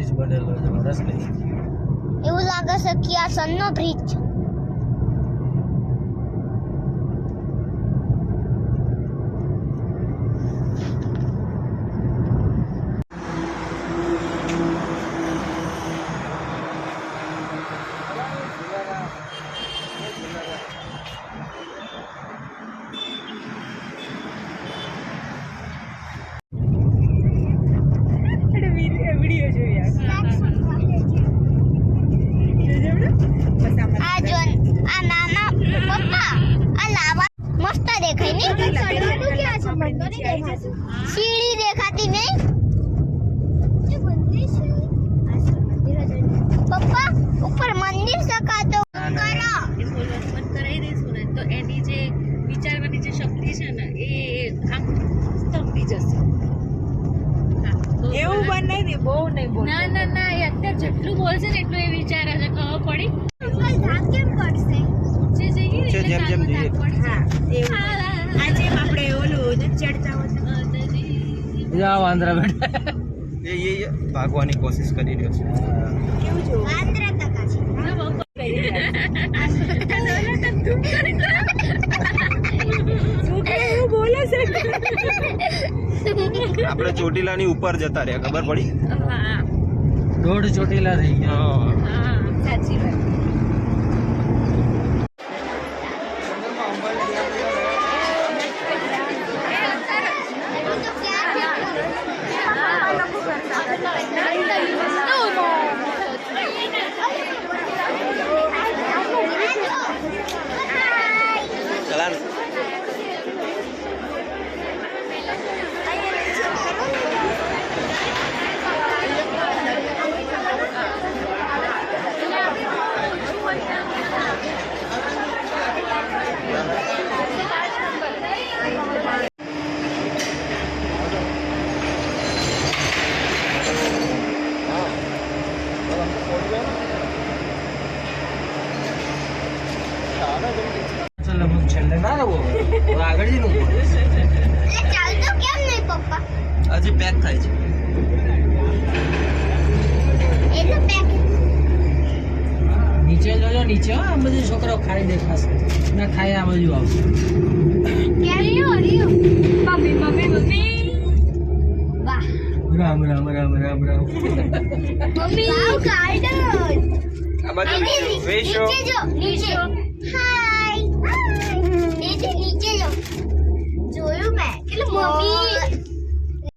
Bridge બનેલો છે રસ્તે. એવું લાગે છે કે આ સનનો બ્રિજ છે. सीढ़ी देखाती नहीं पप्पा ऊपर मंदिर सका तो करो મત કરાવી દઈશું ને તો એની જે વિચારવાની જે શક્તિ છે ને એ આમ સ્તંભી જશે. એવું બનાવી દે બહુ નહીં બોલ. ના ના ના એ અત્યારે જેટલું બોલશે ને એટલું એ વિચારે છે. ખબર પડી ધાક કેમ પડશે ઊંચે જઈએ ને એટલે જેમ જેમ જઈએ. હા એવું આજે આપણે ઓલું ચડતા હોય જાઓ આંધ્રા બેટા. ये भागवानी कोशिश करी रह्यो छे. કેવું જોવું आंध्रा तक તું શું કે એવું બોલે છે આપણે ચોટીલાની ઉપર જતા રહ્યા ખબર પડી. હા દોઢ ચોટીલા થઈ ગયા. હા સાચી વાત. ચલા ચલો હું છેલ્લે ના રહું હવે આગળ જઈને ઊભો રહીશ. ચાલ તો કેમ નહીં પપ્પા હજી પેક થાય છે. એટલે પેક નીચે જોજો નીચે હો, આ બધું છોકરાઓ ખાઈ દેખાશે ના ખાય આ બાજુ આવશે. કેમ રિયો મમ્મી મમ્મી મમ્મી વાહ રામ રામ રામ રામ રામ. મમ્મી વાવ ગાર્ડન આ બાજુ વેશો નીચે જો નીચે હાય નીચે જો જોયું મેં એટલે મમ્મી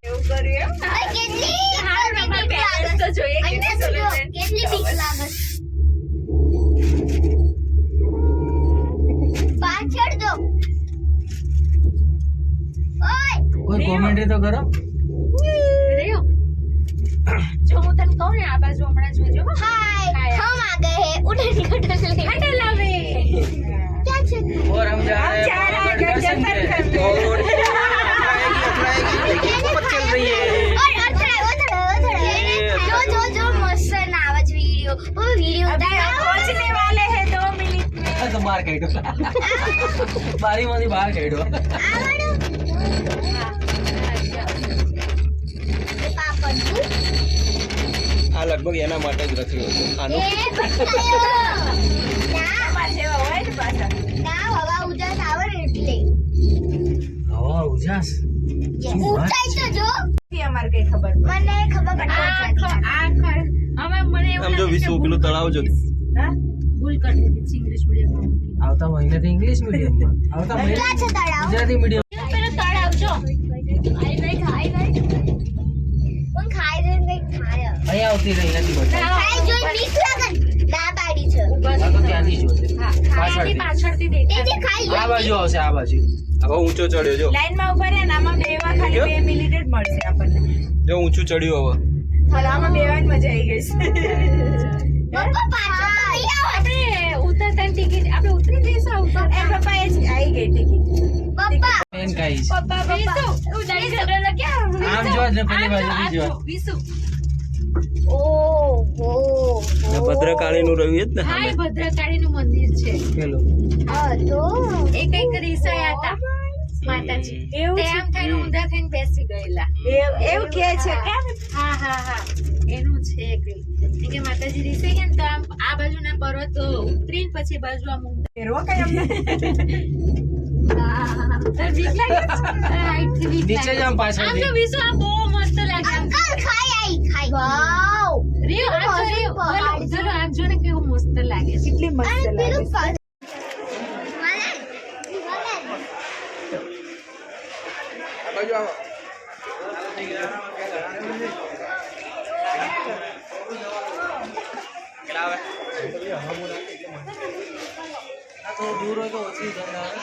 એવું કર્યું એમ આ કેટલી હા નંબર પેરેન્ટ્સ તો જોઈએ અહીંયા કેટલી જો સોલ્યુશન કેટલી બીક લાગે પાછળ જો ઓય કોઈ કોમેન્ટ્રી તો કરો. રહ્યો જો હું તને કહું ને આ બાજુ હમણાં જોજો હો. हाय हाय। हम आ गए हैं उधर ले હટલ આવે क्या छे और हम जा रहे जा रहे हैं दर्शन दर्शन के. करने। और अथड़ाएगी ऊपर चल रही है. और अथड़ा जो जो जो मस्त नावज वीडियो वो वीडियो अभी हम पहुंचने वाले हैं 2 मिनट में આ તો બહાર કાઢ્યો બારીમાંથી બહાર કાઢ્યો. आवड़ो पापा तू આ લગભગ એના માટે જ રચ્યો હતો આનું. ए बतायो ना અમાર જેવા હોય ને પાછા ना हवा उजास आवड़े એટલે હવા ઉજાસ ઊંચાઈ તો જો અમાર કઈ ખબર મને ખબર આ પડતી હવે મને એવું આમ જો લાગે છે 20 પેલું તળાવ જો હા ભૂલ કરી દીધી ઇંગ્લિશ મીડિયમ આવતા મહિનાથી ઇંગ્લિશ મીડિયમમાં આવતા મહિને ક્યાં છે તળાવ ગુજરાતી મીડિયમ. પેલો તળાવ જો ખાઈ પણ ખાઈ દે કઈ ખાય અહીંયા આવતી રહી નથી બતાવી. ખાઈ જોઈ બીક લાગે ના પાડી છે આ તો ત્યાંથી જોશે ખાલી પાછળથી એ દેખાય જે ખાઈ આ બાજુ આવશે આ બાજુ. હવે ઊંચો ચડ્યો જો. લાઈન માં ઉભા રહ્યા ને આમાં બેવા ખાલી 2 મિનિટ જ મળશે આપણને જો ઊંચું ચડ્યું હવે. હાલ આમાં બેવાની મજા આવી ગઈ છે પપ્પા પાછળ તો નહીં આવે આપણે ઉતરતા ટિકિટ આપણે ઉતરી જઈશું ઉપર એ પપ્પા એ જ આવી ગઈ ટિકિટ પપ્પા પેન ખાઈશ. પપ્પા વીસુ ઉડાઈ જડેલો ક્યાં આમ જો ને પેલી બાજુથી જો. વીસુ ઓહો ભદ્રકાળીનું રહ્યું જ ને હા સામે. એ ભદ્રકાળીનું મંદિર છે પેલું આ તો એ કઈક રીસાયા હતા માતાજી એવું તે છે? આમ થઈને ઊંધા થઈને બેસી ગયેલા એવું કે છે કેમ હા હા હા એનું છે છે કઈ કે માતાજી રીસે ગયા ને તો આમ આ બાજુના પર્વત ઉતરીને પછી બાજુ આમ ફેરવો કઈ અમને બીક લાગે હાઈટ બીક નીચે જ આમ પાછળ આમ જો વિશુ આ બહુ મસ્ત લાગે અંકલ ખાઈ વાવ રીવ આ જો રીવ ચલો આ જો ને કેવું મસ્ત લાગે છે કેટલી મસ્ત અને લાગે પેલું છે. આ બાજુ આવો કેટલા આવે થોડું દૂર હોય તો ઓછી ગંધ આવે.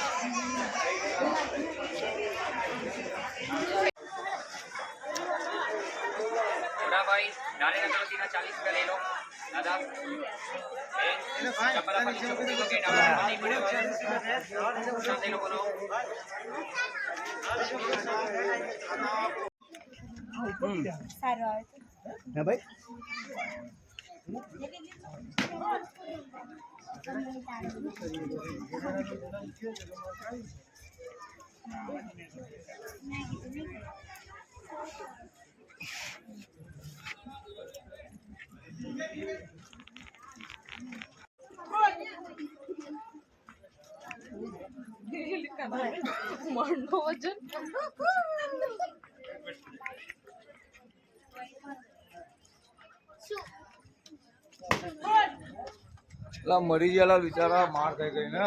ભાઈ નારેના ગણતરીના 40 રૂપિયા લઈ લો દાદા ચપ્પલ આપવાની ચોકડી તો ગેટ આવવા નહીં પડે લઈ લો બોલો સારું આવે છે. ના ભાઈ મણનો વજન મરી ગયેલા બિચારા માર થઈ ગઈ ને